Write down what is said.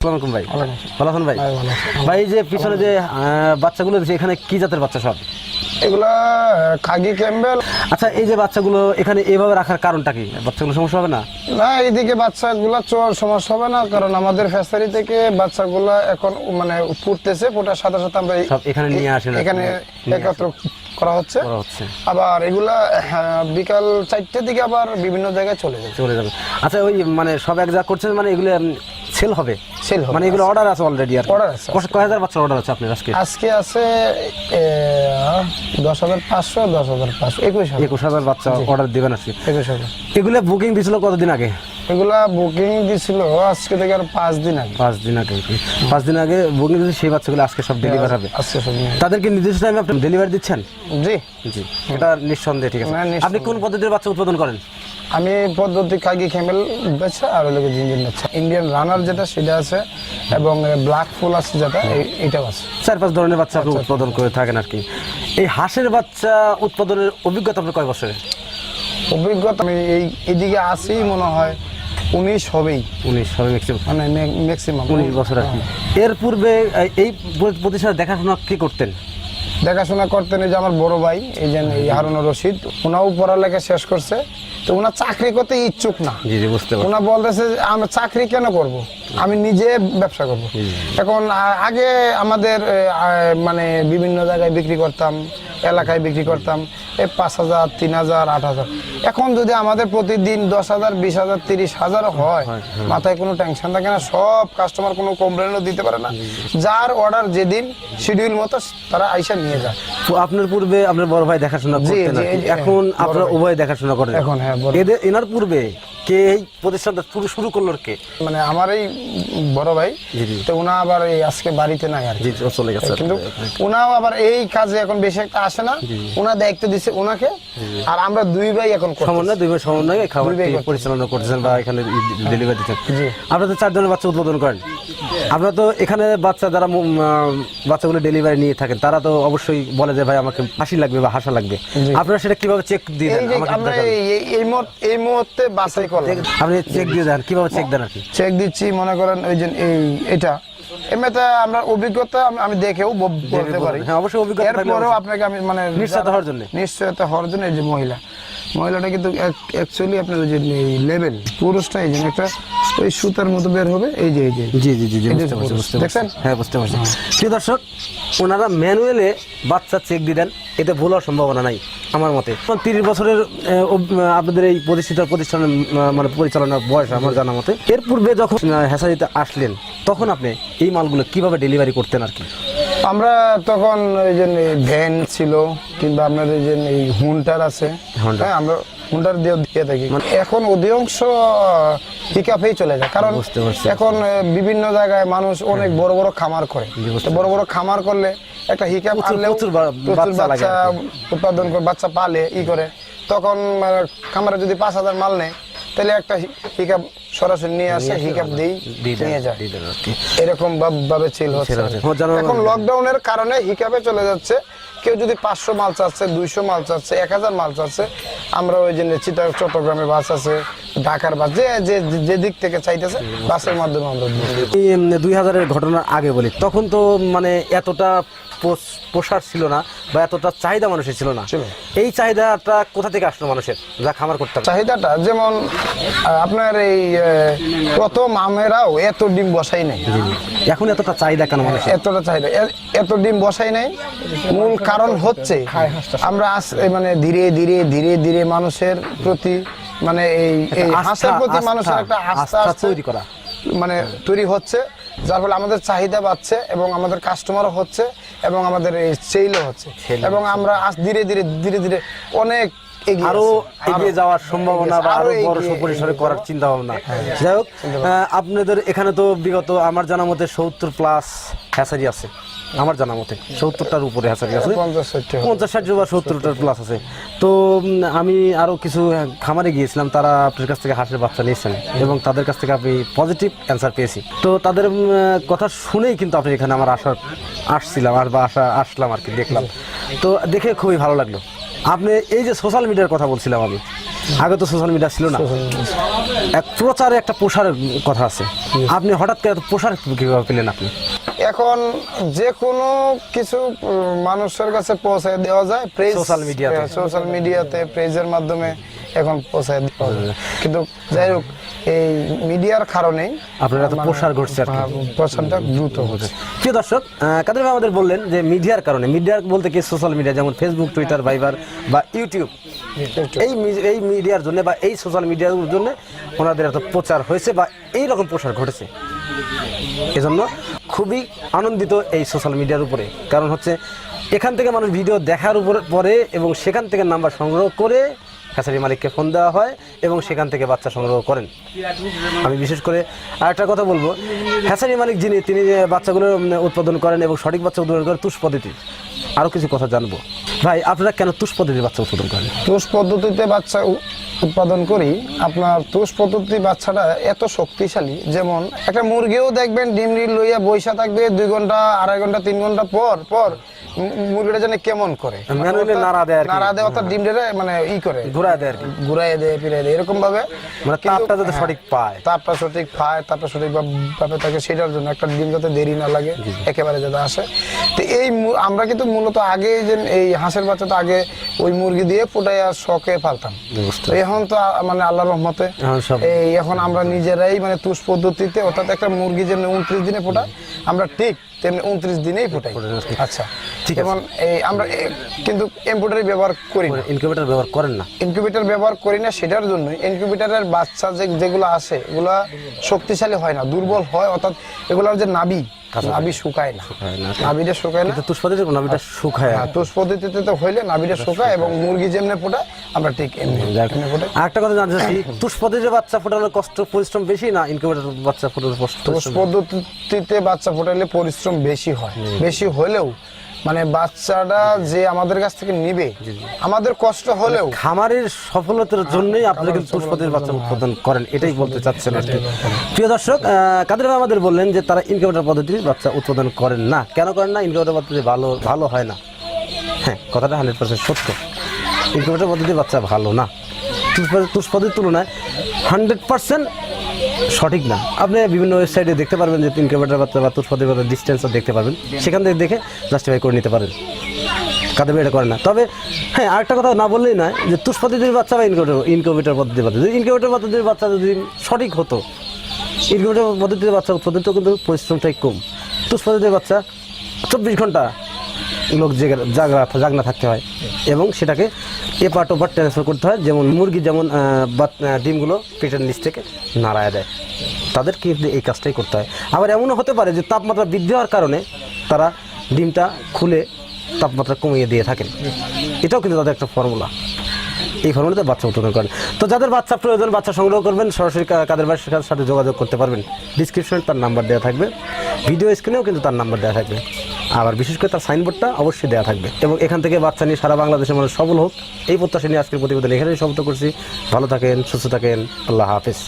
আসসালামু আলাইকুম ভাই, ভালো আছেন ভাই? ভাই যে পিছনে যে বাচ্চাগুলো দিচ্ছে এখানে কি জাতের বাচ্চা সব? এগুলা খাগি ক্যাম্বেল। আচ্ছা, এই যে বাচ্চাগুলো এখানে এভাবে রাখার কারণটা কি? বাচ্চাগুলো সমস্যা হবে না? না, এইদিকে বাচ্চাগুলা চোর সমস্যা হবে না, কারণ আমাদের ফ্যাসারি থেকে বাচ্চাগুলা এখন মানে ফুটতেছে, ফোটার সাথে সাথে আমরা সব এখানে নিয়ে আসেন, এখানে একত্র করা হচ্ছে। আবার এগুলা বিকাল 4টার দিকে আবার বিভিন্ন জায়গায় চলে যাবে। আচ্ছা, ওই মানে সব এক জায়গা করছেন, মানে এগুলো সেল হবে? মানে এগুলো অর্ডার আছে অলরেডি? আর অর্ডার আছে। কয় হাজার বাচ্চা অর্ডার আছে আপনার আজকে আছে 10,500, 10,500, 21,000 বাচ্চা অর্ডার দিবেন আজকে। 21,000। এগুলো বুকিং দিছিল কতদিন আগে? এগুলা বুকিং দিছিল আজকে থেকে আর 5 দিন আগে। 5 দিন আগে বুকিং দিয়েছে, সেই বাচ্চাগুলো আজকে সব ডেলিভারি হবে। তাদেরকে নির্দিষ্ট টাইমে আপনি ডেলিভারি দিচ্ছেন? জি, এটা নিঃসন্দেহে ঠিক আছে। আপনি কোন পদ্ধতির বাচ্চা উৎপাদন করেন? আমি পদ্ধতি খাগি ক্যামেল বেচা আর ওই জিঞ্জির বেচা। ইন্ডিয়ান রানার যেটা সেটা আছে, এবং ব্ল্যাক ফুল আছে যেটা, এইটাও আছে। 4-5 ধরনের বাচ্চা আপনি উৎপাদন করে থাকেন আর কি। এই হাঁসের বাচ্চা উৎপাদনের অভিজ্ঞতা আপনার কয় বছরের? অভিজ্ঞতা আমি এইদিকে আসি মনে হয় 19 হবেই, 19 হবে মানে ম্যাক্সিমাম 19 বছর আর কি। এর পূর্বে এই প্রতিষ্ঠানে দেখাশোনা কি করতেন? দেখাশোনা করতেন এই যে আমার বড় ভাই, এই যে হারুনুর রশিদ, ওনাও পড়ালেখা শেষ করছে, তো ওনার চাকরি করতে ইচ্ছুক না। ওনা বলতেছে আমি চাকরি কেন করব, আমি নিজে ব্যবসা করব। এখন আগে আমাদের মানে বিভিন্ন জায়গায় বিক্রি করতাম, এলাকায় বিক্রি করতাম, 5,000, 3,000, 8,000। এখন যদি আমাদের প্রতিদিন 10,000, 20,000, 30,000 হয়, মাথায় কোনো টেনশন থাকে না, সব কাস্টমার কোনো কমপ্লেনও দিতে পারে না। যার অর্ডার যেদিন শিডিউল মতো তারা আইসা নিয়ে যায়। আপনার পূর্বে আপনার বড় ভাই দেখাশোনা করতেন, এখন আপনারা উভয় দেখাশোনা করেন? এখন হ্যাঁ। এনার পূর্বে কে এই প্রতিষ্ঠানটা শুরু করলো? কে? মানে আমার এই বড় ভাই, তো উনা আবার এই আজকে বাড়িতে নাই আর কি, চলে গেছে। কিন্তু উনাও আবার এই কাজে এখন বেশি একটা আসে না, উনা দায়িত্ব দিচ্ছে উনাকে, আর আমরা দুই ভাই এখন সমন্বয়ে খাবার পরিচালনা করতেছেন বা এখানে ডেলিভারি দিচ্ছেন। আপনারা তো 4 ধরনের বাচ্চা উৎপাদন করেন। আপনারা তো এখানে বাচ্চা যারা বাচ্চাগুলো ডেলিভারি নিয়ে থাকেন, তারা তো অবশ্যই বলে যে ভাই আমাকে হাসি লাগবে বা হাসা লাগবে। আপনারা সেটা কিভাবে চেক দিয়ে দেন? আমরা এই মুহূর্তে বাছাই করলাম। আপনি চেক দিয়ে দেন, কিভাবে চেক দেন? আর কি চেক দিচ্ছি, মনে করেন ওই যে এটা এমনিতে আমরা অভিজ্ঞতা আমি দেখেও বলতে পারি। হ্যাঁ, অবশ্যই অভিজ্ঞতা থাকলে এরপরেও আপনাকে আমি মানে নিশ্চয়তা হওয়ার জন্য এই যে মহিলাটা কিন্তু অ্যাকচুয়ালি আপনার ওই যে লেভেল পুরুষটা এই যে একটা ওই সুতার মতো বের হবে, এই যে দেখছেন? হ্যাঁ, বুঝতে পারছি। প্রিয় দর্শক, ওনারা ম্যানুয়ালে বাচ্চা চেক দিয়ে দেন, এতে ভুল হওয়ার সম্ভাবনা নাই আমার মতে। 30 বছরের আপনাদের এই প্রতিষ্ঠানের মানে পরিচালনার বয়স আমার জানা মতে। এর পূর্বে যখন হ্যাচারিতে আসলেন, তখন আপনি এই মালগুলো কিভাবে ডেলিভারি করতেন আর কি? আমরা তখন ওই যে ভ্যান ছিল, কিংবা আপনার ওই যে হুন্টার আছে, হ্যাঁ আমরা হুন্টার দিয়ে থাকি। এখন অধিকাংশ পিকআপেই চলে যায়, কারণ এখন বিভিন্ন জায়গায় মানুষ অনেক বড় বড় খামার করে। বড় বড় খামার করলে একটা হিকাপ আনলে প্রচুর বাচ্চা উৎপাদন করে, বাচ্চা পালে করে, তখন খামারে যদি 5,000 মাল নেয়, তাহলে একটা হিকাপ সরাসরি নিয়ে আসে, হিকাপ নিয়ে যায়। এরকম ভাবে সেল হচ্ছে। এখন লকডাউনের কারণে হিকাপে চলে যাচ্ছে। কেউ যদি 500 মাল চাচ্ছে, 200 মাল চাচ্ছে, 1,000 মাল চাচ্ছে, আমরা ওই যে চট্টগ্রামে বাস আছে, ঢাকার বাস, যে দিক থেকে চাইতেছে বাসের মাধ্যমে আমরা 2000-এর ঘটনার আগে বলি, তখন তো মানে এতটা প্রসার ছিল না বা এতটা চাহিদা মানুষের ছিল না। এই চাহিদাটা কোথা থেকে আসলো মানুষের, যা খামার করতে? চাহিদাটা যেমন আপনার এই প্রথম আমেরাও এত ডিম বসাই নাই, এখন এতটা চাহিদা কেন মানুষের? এতটা চাহিদা, এত ডিম বসাই নাই, মূল কারণ হচ্ছে আমরা মানে ধীরে ধীরে ধীরে ধীরে মানুষের প্রতি মানে এই হাঁসের প্রতি মানুষের একটা আস্থা মানে তৈরি হচ্ছে, যার ফলে আমাদের চাহিদা বাড়ছে এবং আমাদের কাস্টমারও হচ্ছে এবং আমাদের এই সেলও হচ্ছে, এবং আমরা ধীরে ধীরে ধীরে ধীরে অনেক আরো এগিয়ে যাওয়ার সম্ভাবনা বা আরো বড় পরিসরে করার চিন্তা ভাবনা। যাই হোক, আপনাদের এখানে তো বিগত আমার জানা মতে 70+ হ্যাচারি আছে, আমার জানা মতে 70টার উপরে হ্যাচারি আছে, 50-60 বা 70টার প্লাস আছে। তো আমি আরো কিছু খামারে গিয়েছিলাম, তারা আপনার কাছ থেকে হাঁসের বাচ্চা নিয়েছেন এবং তাদের কাছ থেকে আমি পজিটিভ অ্যান্সার পেয়েছি। তো তাদের কথা শুনেই কিন্তু আপনি এখানে আমার আসছিলাম আসলাম আর কি, দেখলাম। তো দেখে খুবই ভালো লাগলো। আপনি এই যে সোশ্যাল মিডিয়ার কথা বলছিলাম আমি, আগে তো সোশ্যাল মিডিয়া ছিল না, এক প্রচারে একটা প্রসারের কথা আছে, আপনি হঠাৎ করে এত প্রসার কিভাবে পেলেন আপনি? এখন যে কোনো কিছু মানুষের কাছে পৌঁছায় দেওয়া যায় সোশ্যাল মিডিয়াতে পেজের মাধ্যমে এখন পৌঁছায় দেওয়া যায়। কিন্তু যাই হোক এই মিডিয়ার কারণেই আপনার এত প্রসার ঘটছে আর কি, প্রসারটা দ্রুত হচ্ছে। প্রিয় দর্শক, কাদের ভাই আমাদের বললেন যে মিডিয়ার কারণে, মিডিয়া বলতে কি সোশ্যাল মিডিয়া যেমন ফেসবুক, টুইটার, ভাইবার বা ইউটিউব, এই মিডিয়ার জন্য বা এই সোশ্যাল মিডিয়ার জন্য ওনাদের এত প্রচার হয়েছে বা এই রকম প্রসার ঘটেছে। এজন্য খুবই আনন্দিত এই সোশ্যাল মিডিয়ার উপরে, কারণ হচ্ছে এখান থেকে মানুষ ভিডিও দেখার পরে এবং সেখান থেকে নাম্বার সংগ্রহ করে হ্যাচারি মালিককে ফোন দেওয়া হয় এবং সেখান থেকে বাচ্চা সংগ্রহ করেন। আমি বিশেষ করে আরেকটা কথা বলবো, হ্যাচারি মালিক তিনি যে বাচ্চাগুলো উৎপাদন করেন এবং সঠিক বাচ্চা উৎপাদন করেন তুষ পদ্ধতি। আরও কিছু কথা জানবো ভাই, আপনারা কেন তুষ পদ্ধতির বাচ্চা উৎপাদন করেন? তুষ পদ্ধতিতে বাচ্চা উৎপাদন করি, আপনার তুষ পদ্ধতি বাচ্চাটা এত শক্তিশালী, যেমন একটা মুরগিও দেখবেন ডিম লইয়া বৈশা থাকবে 2 ঘন্টা, 2.5 ঘন্টা, 3 ঘন্টা পর মুরগিটা জানে কেমন করে নাড়া দেয় অর্থাৎ ডিমটা মানে করে ঘুরায় দেয় ফিরাই দেয়, এরকম ভাবে মানে তাপটা যাতে সঠিক পায়, তাপটা সঠিকভাবে থাকে, সেটার জন্য একটা ডিম যাতে দেরি না লাগে, একেবারে যাতে আসে। তো আমরা কিন্তু মূলত আগে যে এই হাঁসের বাচ্চা তো আগে ওই মুরগি দিয়ে ফুটাইয়া শখে পালতাম, এখন তো মানে আল্লাহর রহমতে এখন আমরা নিজেরাই মানে তুষ পদ্ধতিতে, অর্থাৎ একটা মুরগি যেমন 29 দিনে ফোটায় আমরা ঠিক তেমনি 29 দিনেই ফোটাই। আচ্ছা, যেমন আমরা কিন্তু ইনকিউবেটর ব্যবহার করি না। ইনকিউবেটর ব্যবহার করেন না? ইনকিউবেটর ব্যবহার করি না সেটার জন্য, ইনকিউবেটরের বাচ্চা যেগুলো আসে এগুলা শক্তিশালী হয় না, দুর্বল হয়, অর্থাৎ এগুলোর যে নাভি শুকায় না, নাভিটা শুকায় না। তুষ পদ্ধতিতে নাভিটা শুকায়, তুষ পদ্ধতিতে তো হইলে নাভিটা শুকায় এবং মুরগি যেমনি ফোটায় আমরা ঠিক এমনি ফোটাই। আরেকটা কথা জানতে চাচ্ছি, তুষ পদ্ধতিতে বাচ্চা ফোটানোর কষ্ট পরিশ্রম বেশি না ইনকিউবেটর বাচ্চা ফোটানোর কষ্ট? তুষ পদ্ধতিতে বাচ্চা ফোটালে পরিশ্রম বেশি হয়, বেশি হলেও মানে বাচ্চাটা যে আমাদের কাছ থেকে নিবে আমাদের কষ্ট হলেও খামারের সফলতার জন্যই আপনারা কিন্তু তুষ পদ্ধতির বাচ্চা উৎপাদন করেন, এটাই বলতে চাচ্ছেন আর কি। প্রিয় দর্শক, কাদের ভাই আমাদের বললেন যে তারা ইনকিউবেটর পদ্ধতির বাচ্চা উৎপাদন করেন না। কেন করেন না? ইনকিউবেটর পদ্ধতি ভালো হয় না। হ্যাঁ, কথাটা 100% সত্য। ইনকিউবেটর পদ্ধতির বাচ্চা ভালো না, তুষ পদ্ধতির তুলনায় 100% সঠিক না। আপনি বিভিন্ন ওয়েবসাইটে দেখতে পারবেন যে ইনকিউবেটর বাচ্চা বা তুষ পদ্ধতির বাচ্চা ডিস্টেন্সও দেখতে পারবেন, সেখান থেকে দেখে জাস্টিফাই করে নিতে পারেন। কাদের এটা করে না। তবে হ্যাঁ, আরেকটা কথা না বললেই নয় যে তুষ পদ্ধতির বাচ্চা বা ইনকিউবেটর পদ্ধতির বাচ্চা, যদি ইনকিউবেটর পদ্ধতির বাচ্চা যদি সঠিক হতো, ইনকিউবেটর পদ্ধতির বাচ্চা উৎপাদনটাও কিন্তু পরিশ্রমটাই কম। তুষ পদ্ধতির বাচ্চা 24 ঘন্টা লোক জাগনা থাকতে হয় এবং সেটাকে এপার্ট ওপার ট্রান্সফার করতে হয়। যেমন মুরগি যেমন ডিমগুলো পেটের নিচ থেকে নাড়ায় দেয়, তাদের কিন্তু এই কাজটাই করতে হয়। আবার এমনও হতে পারে যে তাপমাত্রা বৃদ্ধি হওয়ার কারণে তারা ডিমটা খুলে তাপমাত্রা কমিয়ে দিয়ে থাকেন, এটাও কিন্তু তাদের একটা ফর্মুলা। এই ফর্মুলাতে বাচ্চা উৎপাদন করেন। তো যাদের বাচ্চা প্রয়োজন, বাচ্চা সংগ্রহ করবেন, সরাসরি কাদের ভাইয়ের সাথে যোগাযোগ করতে পারবেন। ডিসক্রিপশনে তার নাম্বার দেওয়া থাকবে, ভিডিও স্ক্রিনেও কিন্তু তার নাম্বার দেওয়া থাকবে, আবার বিশেষ করে তার সাইনবোর্ডটা অবশ্যই দেওয়া থাকবে। এবং এখান থেকে বাচ্চা নিয়ে সারা বাংলাদেশের মানুষ সফল হোক, এই প্রত্যাশা নিয়ে আজকের প্রতিবেদন এখানেই সমাপ্ত করছি। ভালো থাকেন, সুস্থ থাকেন, আল্লাহ হাফেজ।